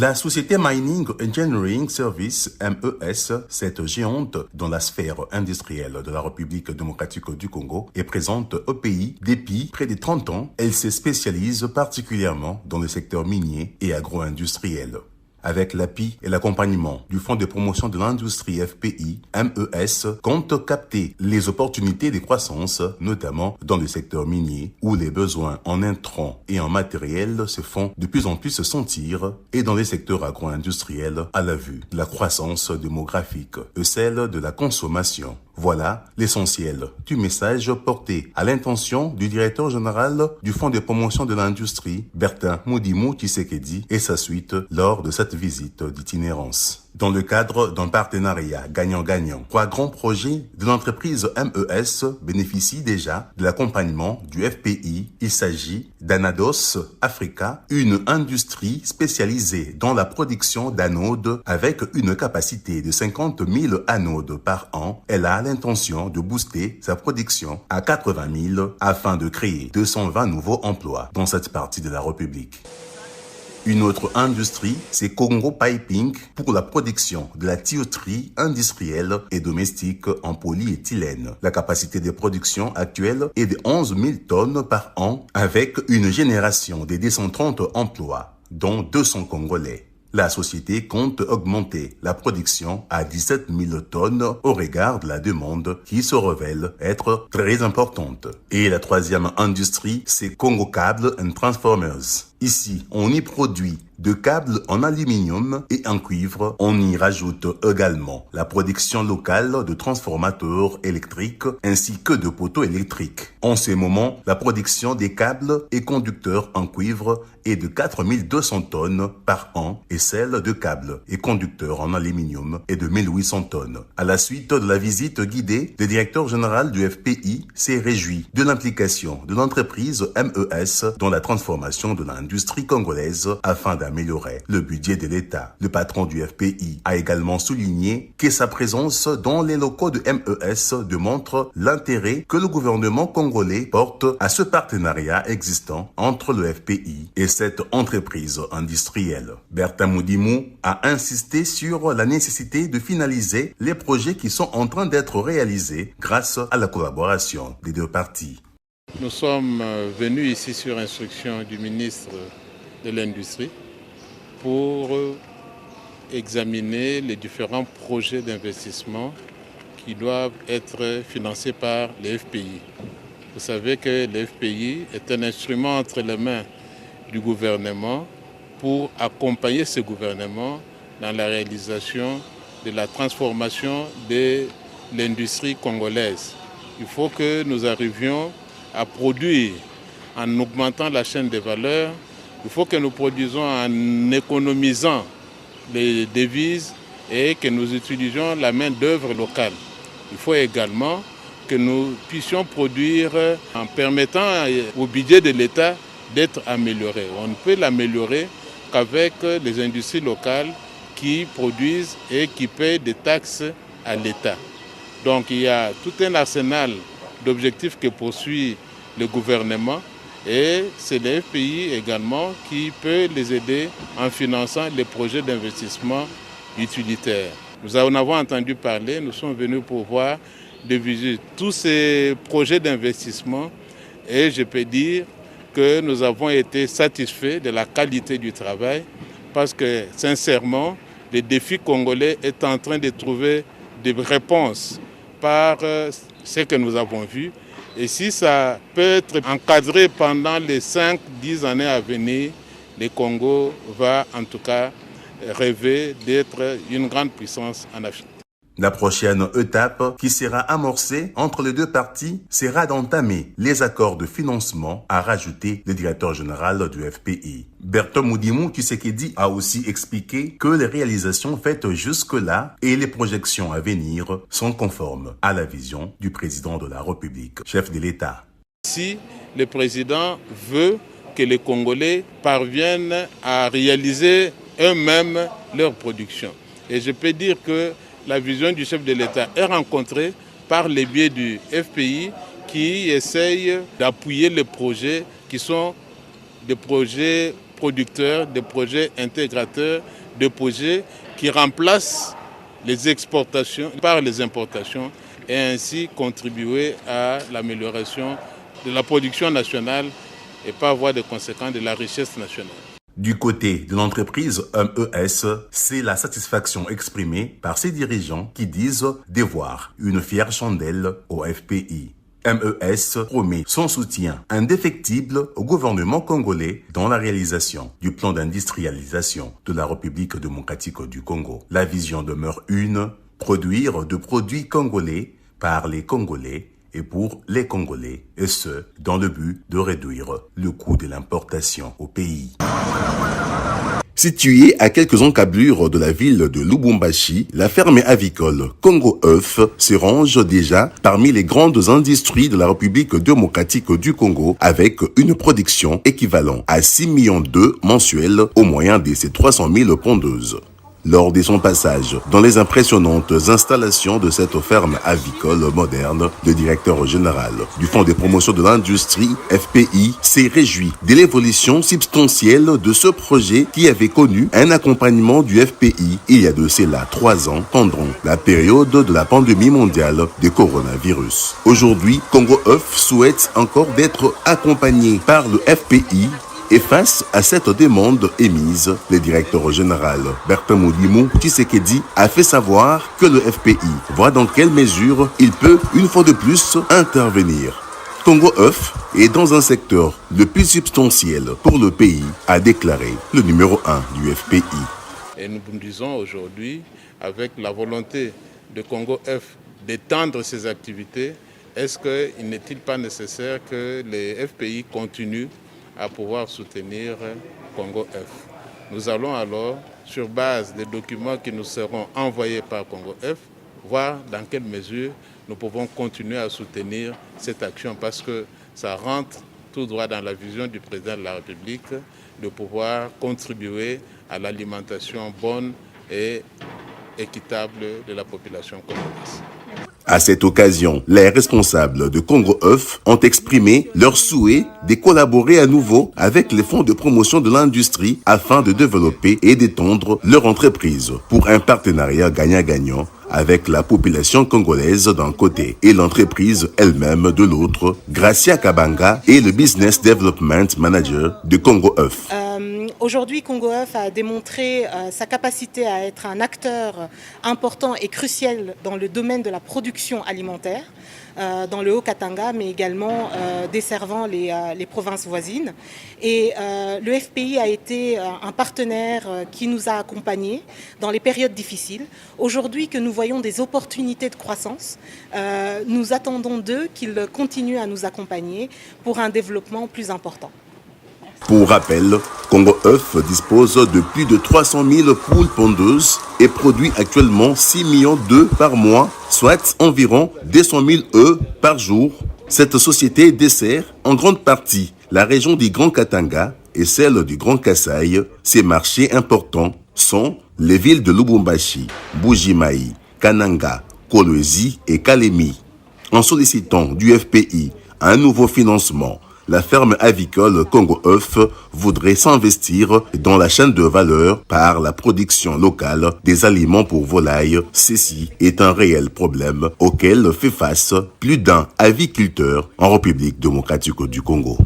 La société Mining Engineering Service, MES, cette géante dans la sphère industrielle de la République démocratique du Congo, est présente au pays depuis près de 30 ans. Elle se spécialise particulièrement dans le secteur minier et agro-industriel. Avec l'appui et l'accompagnement du Fonds de promotion de l'industrie FPI, MES compte capter les opportunités de croissance, notamment dans le secteur minier, où les besoins en intrants et en matériel se font de plus en plus se sentir, et dans les secteurs agro-industriels à la vue de la croissance démographique et celle de la consommation. Voilà l'essentiel du message porté à l'intention du directeur général du Fonds de promotion de l'industrie, Bertin Mudimu Tshisekedi, et sa suite lors de cette visite d'itinérance. Dans le cadre d'un partenariat gagnant-gagnant, 3 grands projets de l'entreprise MES bénéficient déjà de l'accompagnement du FPI. Il s'agit d'Anados Africa, une industrie spécialisée dans la production d'anodes avec une capacité de 50 000 anodes par an. Elle a l'intention de booster sa production à 80 000 afin de créer 220 nouveaux emplois dans cette partie de la République. Une autre industrie, c'est Congo Piping pour la production de la tuyauterie industrielle et domestique en polyéthylène. La capacité de production actuelle est de 11 000 tonnes par an avec une génération de 230 emplois, dont 200 Congolais. La société compte augmenter la production à 17 000 tonnes au regard de la demande qui se révèle être très importante. Et la troisième industrie, c'est Congo Cable and Transformers. Ici, on y produit de câbles en aluminium et en cuivre. On y rajoute également la production locale de transformateurs électriques ainsi que de poteaux électriques. En ce moment, la production des câbles et conducteurs en cuivre est de 4 200 tonnes par an et celle de câbles et conducteurs en aluminium est de 1 800 tonnes. À la suite de la visite guidée, le directeur général du FPI s'est réjoui de l'implication de l'entreprise MES dans la transformation de l'industrie congolaise afin d'améliorer le budget de l'État. Le patron du FPI a également souligné que sa présence dans les locaux de MES démontre l'intérêt que le gouvernement congolais porte à ce partenariat existant entre le FPI et cette entreprise industrielle. Bertin Mudimu a insisté sur la nécessité de finaliser les projets qui sont en train d'être réalisés grâce à la collaboration des deux parties. Nous sommes venus ici sur instruction du ministre de l'Industrie pour examiner les différents projets d'investissement qui doivent être financés par les FPI. Vous savez que le FPI est un instrument entre les mains du gouvernement pour accompagner ce gouvernement dans la réalisation de la transformation de l'industrie congolaise. Il faut que nous arrivions à produire en augmentant la chaîne de valeur. Il faut que nous produisons en économisant les devises et que nous utilisions la main-d'œuvre locale. Il faut également que nous puissions produire en permettant au budget de l'État d'être amélioré. On ne peut l'améliorer qu'avec les industries locales qui produisent et qui paient des taxes à l'État. Donc il y a tout un arsenal d'objectifs que poursuit le gouvernement et c'est le FPI également qui peut les aider en finançant les projets d'investissement utilitaires. Nous en avons entendu parler, nous sommes venus pour voir de visiter tous ces projets d'investissement et je peux dire que nous avons été satisfaits de la qualité du travail parce que sincèrement, le défi congolais est en train de trouver des réponses par ce que nous avons vu. Et si ça peut être encadré pendant les 5-10 années à venir, le Congo va en tout cas rêver d'être une grande puissance en Afrique. La prochaine étape qui sera amorcée entre les deux parties sera d'entamer les accords de financement, a rajouté le directeur général du FPI. Bertin Mudimu Tshisekedi a aussi expliqué que les réalisations faites jusque-là et les projections à venir sont conformes à la vision du président de la République, chef de l'État. Si le président veut que les Congolais parviennent à réaliser eux-mêmes leur production, et je peux dire que la vision du chef de l'État est rencontrée par le biais du FPI qui essaye d'appuyer les projets qui sont des projets producteurs, des projets intégrateurs, des projets qui remplacent les exportations par les importations et ainsi contribuer à l'amélioration de la production nationale et par voie de conséquence de la richesse nationale. Du côté de l'entreprise MES, c'est la satisfaction exprimée par ses dirigeants qui disent devoir une fière chandelle au FPI. MES promet son soutien indéfectible au gouvernement congolais dans la réalisation du plan d'industrialisation de la République démocratique du Congo. La vision demeure une, produire de produits congolais par les Congolais et pour les Congolais, et ce, dans le but de réduire le coût de l'importation au pays. Située à quelques encablures de la ville de Lubumbashi, la ferme avicole Congo Œuf se range déjà parmi les grandes industries de la République démocratique du Congo avec une production équivalente à 6 millions d'œufs mensuels au moyen de ses 300 000 pondeuses. Lors de son passage dans les impressionnantes installations de cette ferme avicole moderne, le directeur général du Fonds de promotion de l'industrie, FPI, s'est réjoui de l'évolution substantielle de ce projet qui avait connu un accompagnement du FPI il y a de cela 3 ans pendant la période de la pandémie mondiale du coronavirus. Aujourd'hui, Congo Œuf souhaite encore d'être accompagné par le FPI. Et face à cette demande émise, le directeur général Bertin Moudimou Tshisekedi a fait savoir que le FPI voit dans quelle mesure il peut, une fois de plus, intervenir. Congo Œuf est dans un secteur le plus substantiel pour le pays, a déclaré le numéro 1 du FPI. Et nous disons aujourd'hui, avec la volonté de Congo Œuf d'étendre ses activités, est-ce qu'il n'est-il pas nécessaire que les FPI continuent à pouvoir soutenir Congo Œuf. Nous allons alors, sur base des documents qui nous seront envoyés par Congo Œuf, voir dans quelle mesure nous pouvons continuer à soutenir cette action parce que ça rentre tout droit dans la vision du président de la République de pouvoir contribuer à l'alimentation bonne et équitable de la population congolaise. À cette occasion, les responsables de Congo Œuf ont exprimé leur souhait de collaborer à nouveau avec les fonds de promotion de l'industrie afin de développer et d'étendre leur entreprise pour un partenariat gagnant-gagnant avec la population congolaise d'un côté et l'entreprise elle-même de l'autre. Gracia Kabanga est le Business Development Manager de Congo Œuf. Aujourd'hui, Congo Œuf a démontré sa capacité à être un acteur important et crucial dans le domaine de la production alimentaire, dans le Haut-Katanga, mais également desservant les provinces voisines. Et le FPI a été un partenaire qui nous a accompagnés dans les périodes difficiles. Aujourd'hui que nous voyons des opportunités de croissance, nous attendons d'eux qu'ils continuent à nous accompagner pour un développement plus important. Pour rappel, Congo Œuf dispose de plus de 300 000 poules pondeuses et produit actuellement 6 millions d'œufs par mois, soit environ 200 000 œufs par jour. Cette société dessert en grande partie la région du Grand Katanga et celle du Grand Kasaï. Ces marchés importants sont les villes de Lubumbashi, Bujimaï, Kananga, Kolwezi et Kalemi. En sollicitant du FPI un nouveau financement, la ferme avicole Congo Œuf voudrait s'investir dans la chaîne de valeur par la production locale des aliments pour volailles. Ceci est un réel problème auquel fait face plus d'un aviculteur en République démocratique du Congo.